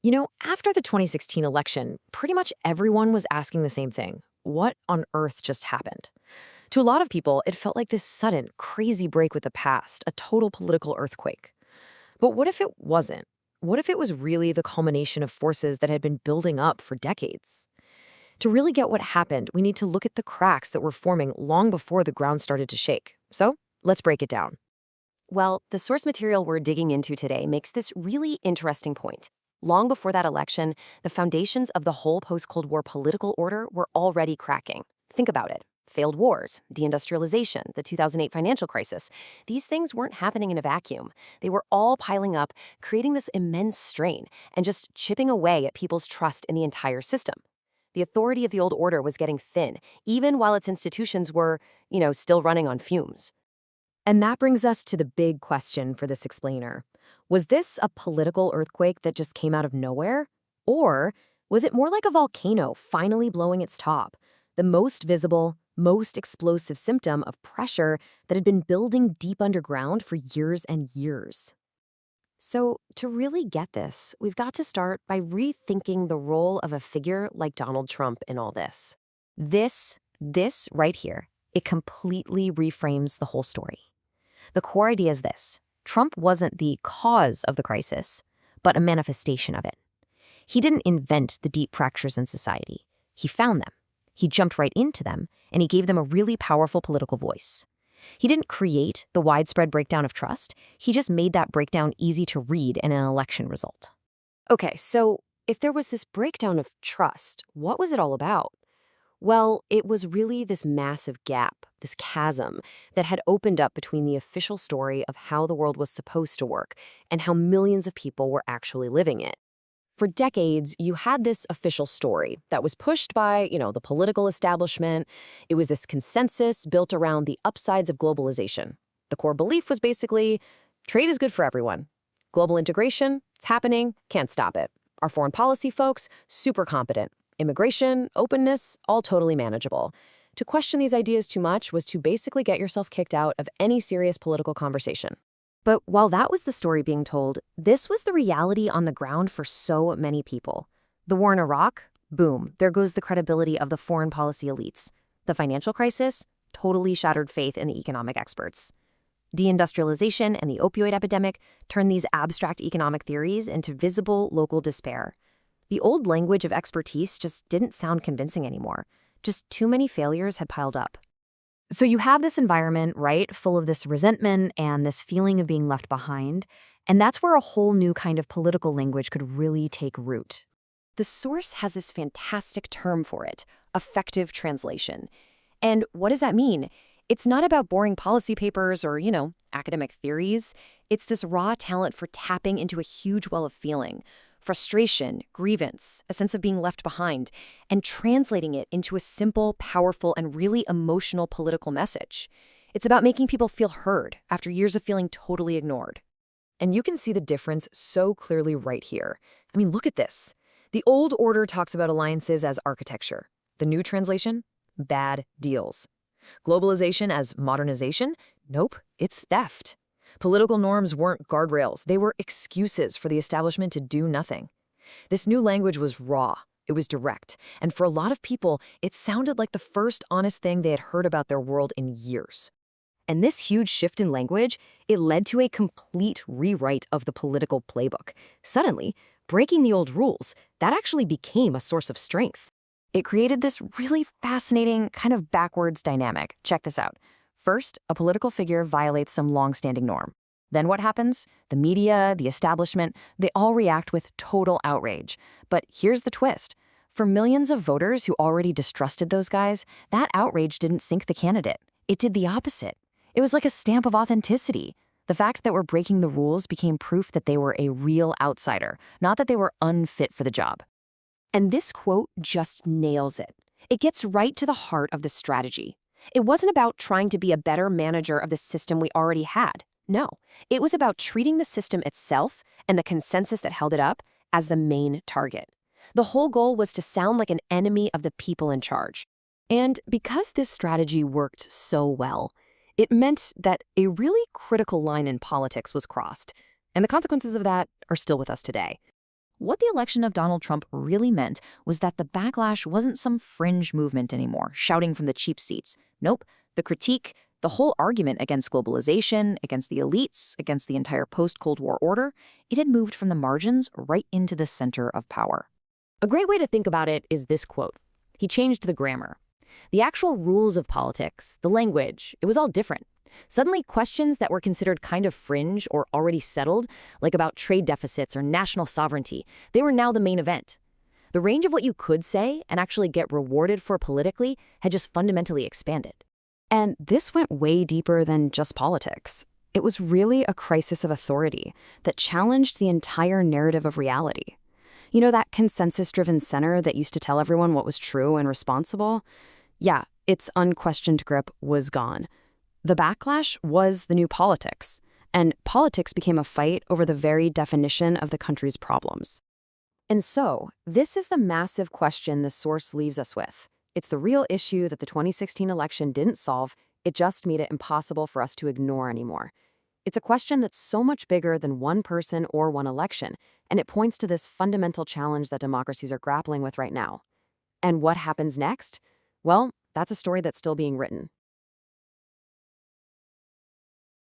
After the 2016 election, pretty much everyone was asking the same thing. What on earth just happened? To a lot of people, it felt like this sudden, crazy break with the past, a total political earthquake. But what if it wasn't? What if it was really the culmination of forces that had been building up for decades? To really get what happened, we need to look at the cracks that were forming long before the ground started to shake. So, let's break it down. Well, the source material we're digging into today makes this really interesting point. Long before that election, the foundations of the whole post-Cold War political order were already cracking. Think about it. Failed wars, deindustrialization, the 2008 financial crisis. These things weren't happening in a vacuum. They were all piling up, creating this immense strain and just chipping away at people's trust in the entire system. The authority of the old order was getting thin, even while its institutions were, still running on fumes. And that brings us to the big question for this explainer. Was this a political earthquake that just came out of nowhere? Or was it more like a volcano finally blowing its top? The most visible, most explosive symptom of pressure that had been building deep underground for years and years. So, to really get this, we've got to start by rethinking the role of a figure like Donald Trump in all this. This right here, it completely reframes the whole story. The core idea is this: Trump wasn't the cause of the crisis, but a manifestation of it. He didn't invent the deep fractures in society. He found them. He jumped right into them, and he gave them a really powerful political voice. He didn't create the widespread breakdown of trust. He just made that breakdown easy to read in an election result. Okay, so if there was this breakdown of trust, what was it all about? Well, it was really this massive gap, this chasm, that had opened up between the official story of how the world was supposed to work and how millions of people were actually living it. For decades, you had this official story that was pushed by, the political establishment. It was this consensus built around the upsides of globalization. The core belief was basically, trade is good for everyone. Global integration, it's happening, can't stop it. Our foreign policy folks, super competent. Immigration, openness, all totally manageable. To question these ideas too much was to basically get yourself kicked out of any serious political conversation. But while that was the story being told, this was the reality on the ground for so many people. The war in Iraq? Boom, there goes the credibility of the foreign policy elites. The financial crisis? Totally shattered faith in the economic experts. Deindustrialization and the opioid epidemic turned these abstract economic theories into visible local despair. The old language of expertise just didn't sound convincing anymore. Just too many failures had piled up. So you have this environment, right, full of this resentment and this feeling of being left behind, and that's where a whole new kind of political language could really take root. The source has this fantastic term for it, effective translation. And what does that mean? It's not about boring policy papers or, academic theories. It's this raw talent for tapping into a huge well of feeling, frustration, grievance, a sense of being left behind, and translating it into a simple, powerful, and really emotional political message. It's about making people feel heard after years of feeling totally ignored. And you can see the difference so clearly right here. I mean, look at this. The old order talks about alliances as architecture. The new translation? Bad deals. Globalization as modernization? Nope, it's theft. Political norms weren't guardrails. They were excuses for the establishment to do nothing. This new language was raw. It was direct. And for a lot of people, it sounded like the first honest thing they had heard about their world in years. And this huge shift in language, it led to a complete rewrite of the political playbook. Suddenly, breaking the old rules, that actually became a source of strength. It created this really fascinating kind of backwards dynamic. Check this out. First, a political figure violates some long-standing norm. Then what happens? The media, the establishment, they all react with total outrage. But here's the twist. For millions of voters who already distrusted those guys, that outrage didn't sink the candidate. It did the opposite. It was like a stamp of authenticity. The fact that we're breaking the rules became proof that they were a real outsider, not that they were unfit for the job. And this quote just nails it. It gets right to the heart of the strategy. It wasn't about trying to be a better manager of the system we already had. No, it was about treating the system itself and the consensus that held it up as the main target. The whole goal was to sound like an enemy of the people in charge. And because this strategy worked so well, it meant that a really critical line in politics was crossed. And the consequences of that are still with us today. What the election of Donald Trump really meant was that the backlash wasn't some fringe movement anymore, shouting from the cheap seats. Nope, the critique, the whole argument against globalization, against the elites, against the entire post-Cold War order, it had moved from the margins right into the center of power. A great way to think about it is this quote. He changed the grammar. The actual rules of politics, the language, it was all different. Suddenly, questions that were considered kind of fringe or already settled, like about trade deficits or national sovereignty, they were now the main event. The range of what you could say and actually get rewarded for politically had just fundamentally expanded. And this went way deeper than just politics. It was really a crisis of authority that challenged the entire narrative of reality. You know that consensus-driven center that used to tell everyone what was true and responsible? Yeah, its unquestioned grip was gone. The backlash was the new politics, and politics became a fight over the very definition of the country's problems. And so, this is the massive question the source leaves us with. It's the real issue that the 2016 election didn't solve, it just made it impossible for us to ignore anymore. It's a question that's so much bigger than one person or one election, and it points to this fundamental challenge that democracies are grappling with right now. And what happens next? Well, that's a story that's still being written.